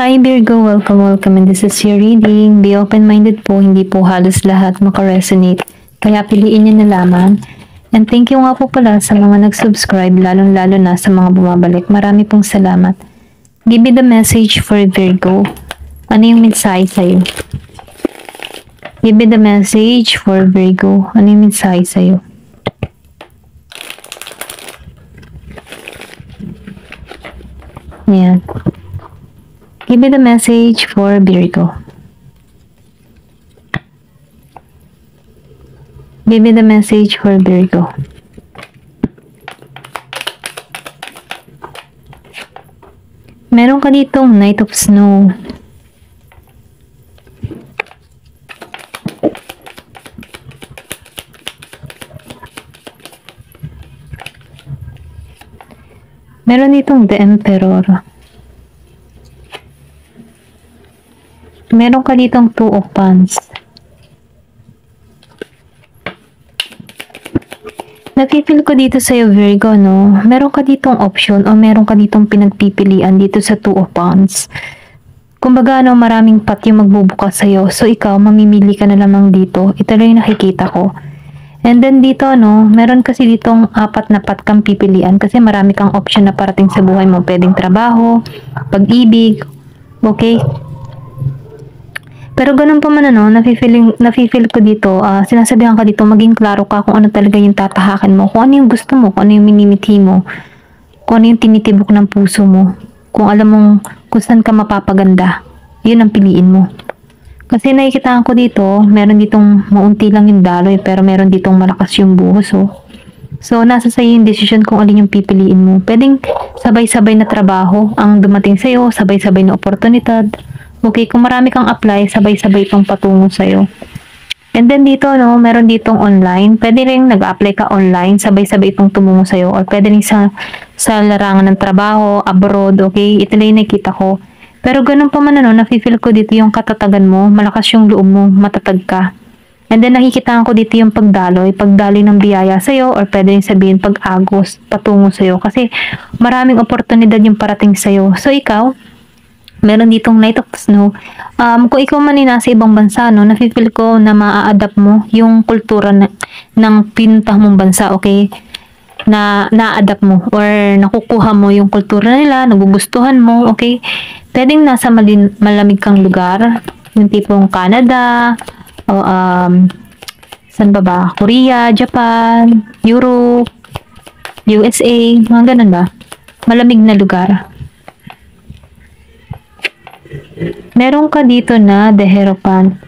Hi Virgo, welcome and this is your reading. Be open-minded po, hindi po halos lahat makaresonate. Kaya piliin niyo na lamang. And thank you nga po pala sa mga nag-subscribe, lalong-lalo na sa mga bumabalik. Marami pong salamat. Give me the message for Virgo. Ano yung mensahe sa'yo? Give me the message for Virgo. Ano yung mensahe sa'yo? Ayan. Give me the message for Virgo. Give me the message for Virgo. Meron ka ditong Knight of Snow. Meron ditong The Emperor. Meron ka ditong Two of Wands. Napipil ko dito sa'yo, Virgo, no? Meron ka ditong option o meron ka ditong pinagpipilian dito sa Two of Wands. Kumbaga, no, maraming path yung magbubukas sa'yo. So, ikaw, mamimili ka na lamang dito. Ito lang yung nakikita ko. And then dito, no, meron kasi ditong apat na path kang pipilian kasi marami kang option na parating sa buhay mo. Pwedeng trabaho, pag-ibig, okay? Pero ganun pa man ano, nafe-feel ko dito, sinasabihan ka dito, maging klaro ka kung ano talaga yung tatahakin mo, kung ano yung gusto mo, kung ano yung minimithi mo, kung ano yung tinitibok ng puso mo, kung alam mong kung saan ka mapapaganda, yun ang piliin mo. Kasi nakikita ko dito, meron ditong maunti lang yung daloy, pero meron ditong malakas yung buhos, oh. So, nasa sa'yo yung decision kung alin yung pipiliin mo. Pwedeng sabay-sabay na trabaho ang dumating sa'yo, sabay-sabay na oportunidad. Okay, kung marami kang apply, sabay-sabay itong patungo sa'yo. And then dito, no, meron ditong online. Pwede rin nag-apply ka online, sabay-sabay itong tumungo sa'yo. Or pwede rin sa larangan ng trabaho, abroad, okay? Ito lang yung nakita ko. Pero ganun pa man, ano, nafe-feel ko dito yung katatagan mo, malakas yung loob mo, matatag ka. And then nakikita ko dito yung pagdaloy ng biyaya sa'yo, or pwede rin sabihin pag-agos, patungo sa'yo. Kasi maraming oportunidad yung parating sa'yo. So ikaw, meron ditong Knight of Snow. Kung ikaw man ay nasa ibang bansa, no, nafe-feel ko na maa-adapt mo yung kultura ng pinuntahan mong bansa, okay? Na-adapt mo or nakukuha mo yung kultura nila, nagugustuhan mo, okay? Pwedeng nasa malamig kang lugar, yung tipong Canada, o saan ba? Korea, Japan, Europe, USA, mga ganun ba? Malamig na lugar. Meron ka dito na The Hierophant.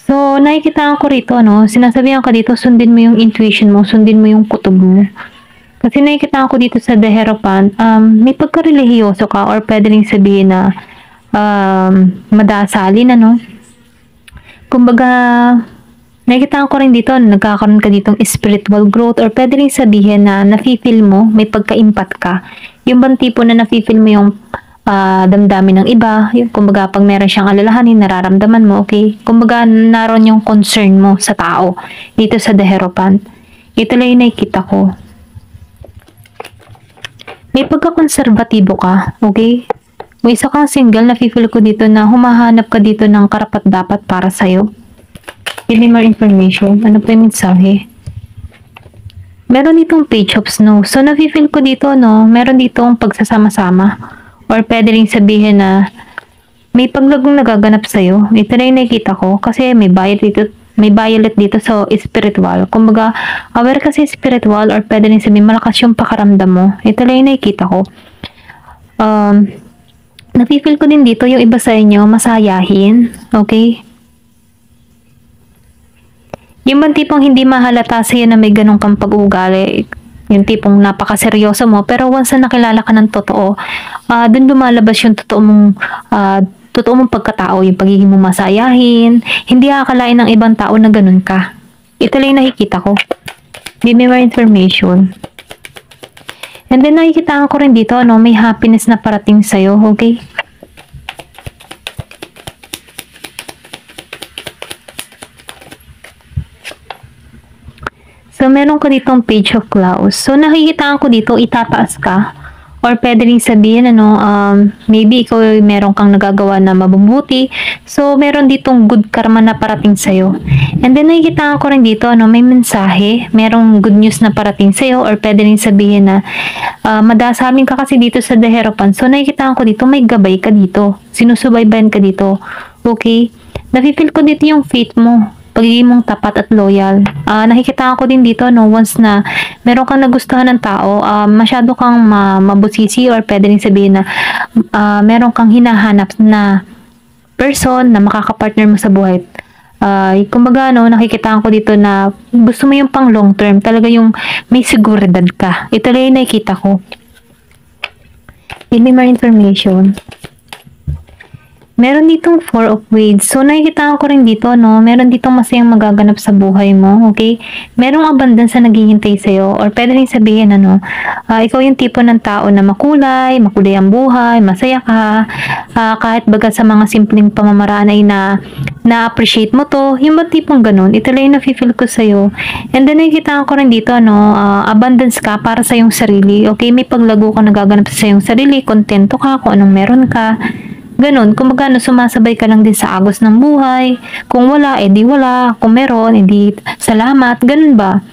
So, nakikita ko rito, no? Sinasabihan ka dito, sundin mo yung intuition mo, sundin mo yung kutob mo. Kasi nakikita ko dito sa The Hierophant, may pagka-religyoso ka or pwede rin sabihin na madasalin, ano? Kumbaga, nakikita ko rin dito, nagkakaroon ka ditong spiritual growth or pwede rin sabihin na nafe-feel mo, may pagka-impact ka. Yung bang tipo na nafe-feel mo yung damdamin ng iba, yung kumbaga pag meron siyang alalahanin, nararamdaman mo, okay? Kumbaga naroon yung concern mo sa tao dito sa The Hierophant. Ito lang yung nakikita ko. May pagkakonserbatibo ka, okay? Kung isa kang single, nafe-feel ko dito na humahanap ka dito ng karapat-dapat para sa'yo. Give me more information. Ano po yung mensahe? Meron ditong Page of Snow. So, nafe-feel ko dito, no? Meron ditong pagsasama-sama. Or pwede rin sabihin na may paglagong nagaganap sa'yo. Ito na yung nakikita ko kasi may violet dito sa spiritual. Kumbaga, aware kasi spiritual or pwede rin sabihin malakas yung pakaramdam mo. Ito lang yung nakikita ko. Nafe-feel ko din dito yung iba sa inyo masayahin. Okay? Yung bang tipong hindi mahalata sa'yo na may ganun kang pag-uugali. Yung tipong napakaseryoso mo, pero once na nakilala ka ng totoo, dun lumalabas yung totoo mong pagkatao, yung pagiging mo masayahin, hindi akalain ng ibang tao na ganun ka. Ito lang yung nakikita ko. Give me more information. And then nakikita ko rin dito, no, may happiness na parating sa'yo, okay? So, meron ka ditong Page of Clouds. So, nakikita ko dito, itataas ka. Or pwede rin sabihin, maybe ikaw ay meron kang nagagawa na mabubuti. So, meron ditong good karma na parating sa'yo. And then, nakikita ko rin dito, may mensahe. Merong good news na parating sa'yo. Or pwede rin sabihin na, madasamin ka kasi dito sa The Hierophant. So, nakikita ko dito, may gabay ka dito. Sinusubaybayan ka dito. Okay? Nafe-feel ko dito yung faith mo. Pagiging mong tapat at loyal. Nakikita ko din dito, once na meron kang nagustuhan ng tao, masyado kang mabusisi or pwede rin sabihin na meron kang hinahanap na person na makakapartner mo sa buhay. Kumbaga, nakikita ko dito na gusto mo yung pang long term, talaga yung may seguridad ka. Ito lang yung nakikita ko. Give me more information. Meron ditong Four of Wands. So, nakikita ko rin dito, meron ditong masayang magaganap sa buhay mo, okay? Merong abundance na naghihintay sa'yo. Or pwede rin sabihin, ikaw yung tipo ng tao na makulay ang buhay, masaya ka, kahit baga sa mga simpleng pamamaraan ay na-appreciate mo to, yung ba tipong ganun, ito lang yung nafe-feel ko sa'yo. And then, nakikita ko rin dito, abundance ka para sa iyong sarili, okay? May paglago ka nagaganap sa iyong sarili, kontento ka kung anong meron ka. Ganon, kumbaga sumasabay ka lang din sa agos ng buhay. Kung wala, edi wala. Kung meron, edi salamat. Ganon ba?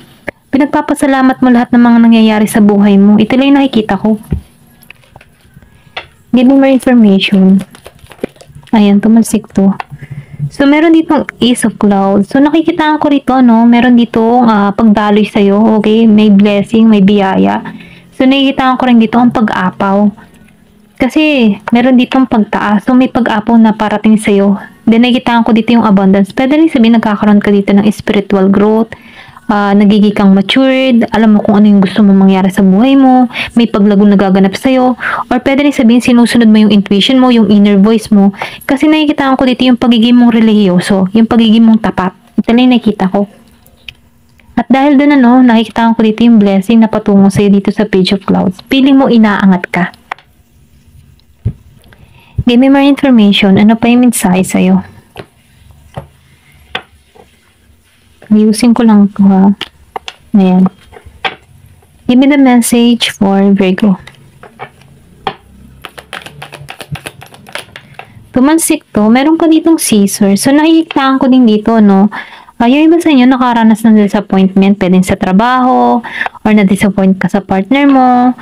Pinagpapasalamat mo lahat ng mga nangyayari sa buhay mo. Ito lang yung nakikita ko. Give me more information. Ayan, tumalsik to. So, meron ditong Ace of Clouds. So, nakikita ko rito, meron ditong pagdaloy sa'yo. Okay? May blessing, may biyaya. So, nakikita ko rin dito ang pag-apaw. Kasi, meron ditong pagtaas. So, may pag-apaw na parating sa'yo. Then, nakikita ko dito yung abundance. Pwede rin sabihin, nagkakaroon ka dito ng spiritual growth. Nagiging kang matured. Alam mo kung ano yung gusto mong mangyari sa buhay mo. May paglago na gaganap sa'yo. Or pwede rin sabihin, sinusunod mo yung intuition mo, yung inner voice mo. Kasi nakikita ko dito yung pagiging mong relihiyoso. Yung pagiging mong tapat. Ito lang yung nakikita ko. At dahil doon, nakikita ko dito yung blessing na patungo sa'yo dito sa Page of Clouds. Feeling mo inaangat ka. Give me more information. Ano pa yung mensahe sa'yo? Ayusin ko lang ito, ha. Ayan. Give me the message for Virgo. Tumansik to. Meron ka ditong scissor. So, nakikita ko din dito, yung iba sa inyo nakaranas ng disappointment, pwedeng sa trabaho, or na-disappoint ka sa partner mo,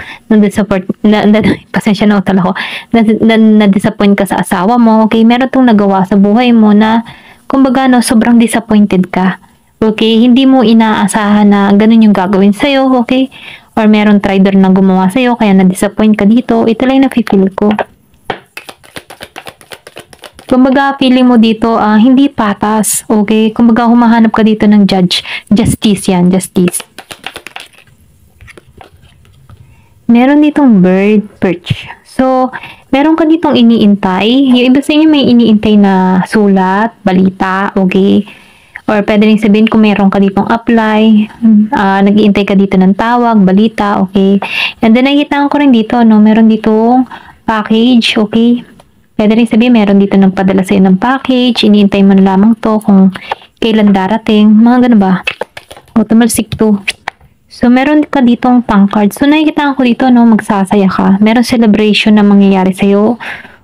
pasensya na utala ko, na-disappoint ka sa asawa mo, okay, meron tong nagawa sa buhay mo na, kumbaga, sobrang disappointed ka, okay, hindi mo inaasahan na ganun yung gagawin sa'yo, okay, or meron trader na gumawa sa'yo, kaya na-disappoint ka dito, ito lang yung nafe-feel ko. Kumbaga, feeling mo dito, hindi patas, okay? Kumbaga, humahanap ka dito ng justice yan, justice. Meron ditong bird, perch. So, meron ka ditong iniintay. Yung iba sa inyo may iniintay na sulat, balita, okay? Or pwede rin sabihin kung meron ka ditong apply, nag-iintay ka dito ng tawag, balita, okay? And then, nakikita ko rin dito, meron ditong package, okay? Pwede rin sabihin, meron dito nagpadala sa'yo ng package, iniintay mo na lamang to kung kailan darating, mga ganun ba? O, tumalsik to. So, meron ka ditong tankard. So, nakikita ko dito, magsasaya ka. Meron celebration na mangyayari sa'yo.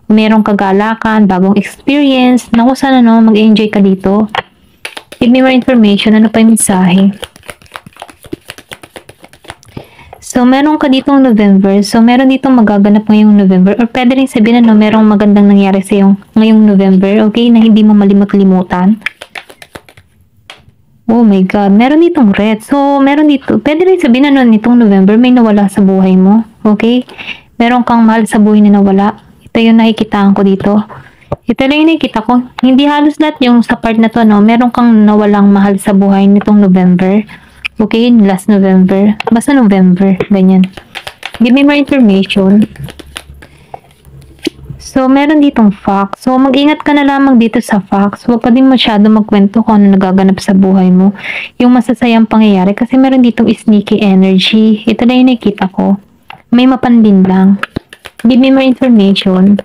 Meron kagalakan, bagong experience. Naku, sana, mag-enjoy ka dito. Give me more information. Ano pa yung mensahe? So, meron ka ditong November. So, meron ditong magaganap ngayong November. Or pwede rin sabihin na merong magandang nangyari sa iyo ngayong November. Okay? Na hindi mo malimot-limutan. Oh my God. Meron ditong red. So, meron dito. Pwede rin sabihin na nitong November may nawala sa buhay mo. Okay? Meron kang mahal sa buhay na nawala. Ito yung nakikitaan ko dito. Ito lang yung nakikita ko. Hindi halos lahat yung sa part na to, meron kang nawalang mahal sa buhay nitong November. Okay, last November. Basta November. Ganyan. Give me more information. So, meron ditong facts. So, mag-ingat ka na lamang dito sa facts. Huwag ka din masyado magkwento kung ano nagaganap sa buhay mo. Yung masasayang pangyayari. Kasi meron ditong sneaky energy. Ito na yung nakikita ko. May mapandin lang. Give me more information.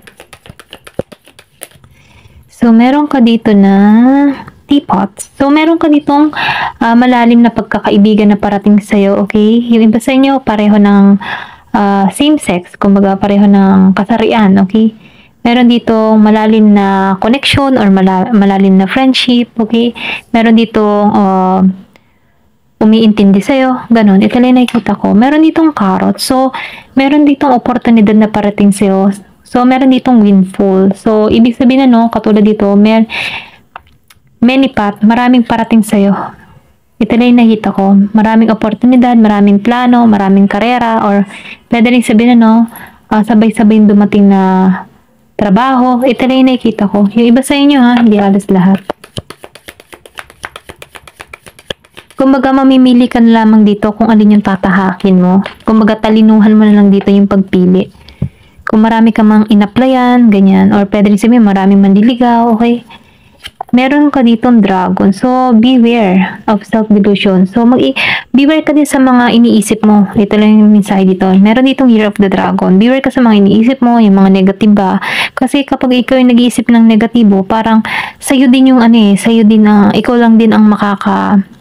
So, meron ka dito na teapot. So, meron ka ditong malalim na pagkakaibigan na parating sa'yo, okay? Yung iba sa inyo, pareho ng same sex, kumbaga pareho ng kasarian, okay? Meron ditong malalim na connection or malalim na friendship, okay? Meron ditong umiintindi sa'yo, ganun. Ito lang nakikita ko. Meron ditong carrot. So, meron ditong oportunidad na parating sa'yo. So, meron ditong windfall. So, ibig sabihin katulad dito, maraming parating sa'yo. Ito lang nakita ko. Maraming oportunidad, maraming plano, maraming karera, or pwede rin sabihin sabay-sabay dumating na trabaho. Ito lang nakikita ko. Yung iba sa inyo hindi halos lahat. Kumbaga, mamimili ka na lamang dito kung alin yung tatahakin mo. Kumbaga, talinuhan mo na lang dito yung pagpili. Kung marami ka mang in-applyan, ganyan. Or pwede rin sabihin, maraming mandiligaw, okay? Meron ka ditong dragon. So, beware of self-delusion. So, beware ka din sa mga iniisip mo. Ito lang yung mensahe dito. Meron ditong year of the dragon. Beware ka sa mga iniisip mo, yung mga negatiba. Kasi kapag ikaw yung nag-iisip ng negatibo, parang sa'yo din yung sa'yo din ikaw lang din ang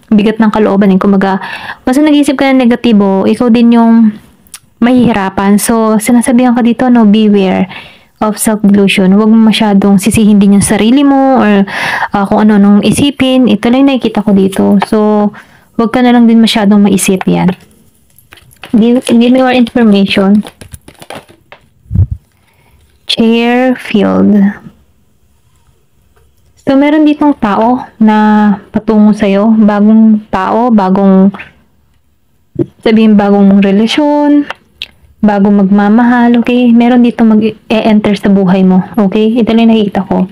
bigat ng kalooban. Kumaga, basta nag-iisip ka ng negatibo, ikaw din yung mahihirapan. So, sinasabihan ka dito, beware of self-delusion. Huwag mo masyadong sisihin din yung sarili mo or kung ano nung isipin. Ito lang nakikita ko dito. So, huwag ka na lang din masyadong maisip yan. Give me more information. Chairfield. So, meron ditong tao na patungo sa'yo. Bagong tao, bagong relasyon, bagong magmamahal, okay? Meron ditong mag-e-enter sa buhay mo, okay? Ito lang nakikita ko.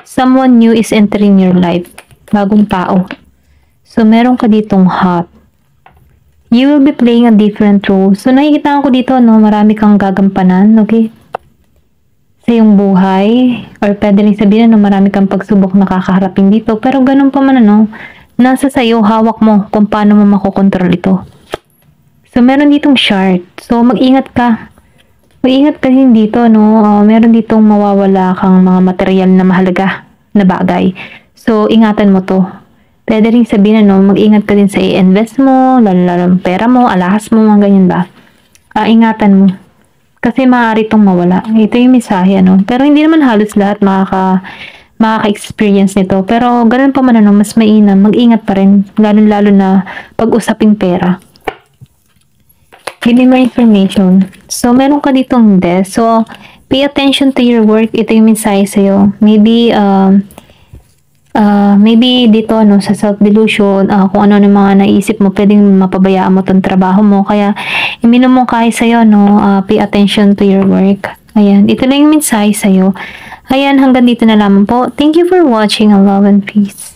Someone new is entering your life. Bagong tao. So, meron ka ditong hot. You will be playing a different role. So, nakikita ko dito, marami kang gagampanan, okay? Sa iyong buhay, or pwede rin sabihin marami kang pagsubok na kakaharapin dito, pero ganun pa man nasa sayo, hawak mo kung paano mo makokontrol ito. So, meron ditong shark. So, mag-ingat ka. Mag-ingat ka din dito, meron ditong mawawala kang mga material na mahalaga na bagay. So, ingatan mo to. Pwede rin sabihin mag-ingat ka din sa i-invest mo, lalo pera mo, alahas mo, mga ganyan ba. Ingatan mo. Kasi maaari itong mawala. Ito yung mensahe, Pero hindi naman halos lahat makaka-experience nito. Pero ganun pa man, mas mainam. Mag-ingat pa rin. Lalo na pag-usaping pera. Give me more information. So, meron ka ditong death. So, pay attention to your work. Ito yung mensahe sa'yo. Maybe dito sa self-delusion, kung ano ng mga naisip mo, pwedeng mapabayaan mo tong trabaho mo. Kaya, iminumungkahi sa'yo, pay attention to your work. Ayan, ito lang yung mensahe sa'yo. Ayan, hanggang dito na lamang po. Thank you for watching. Love and peace.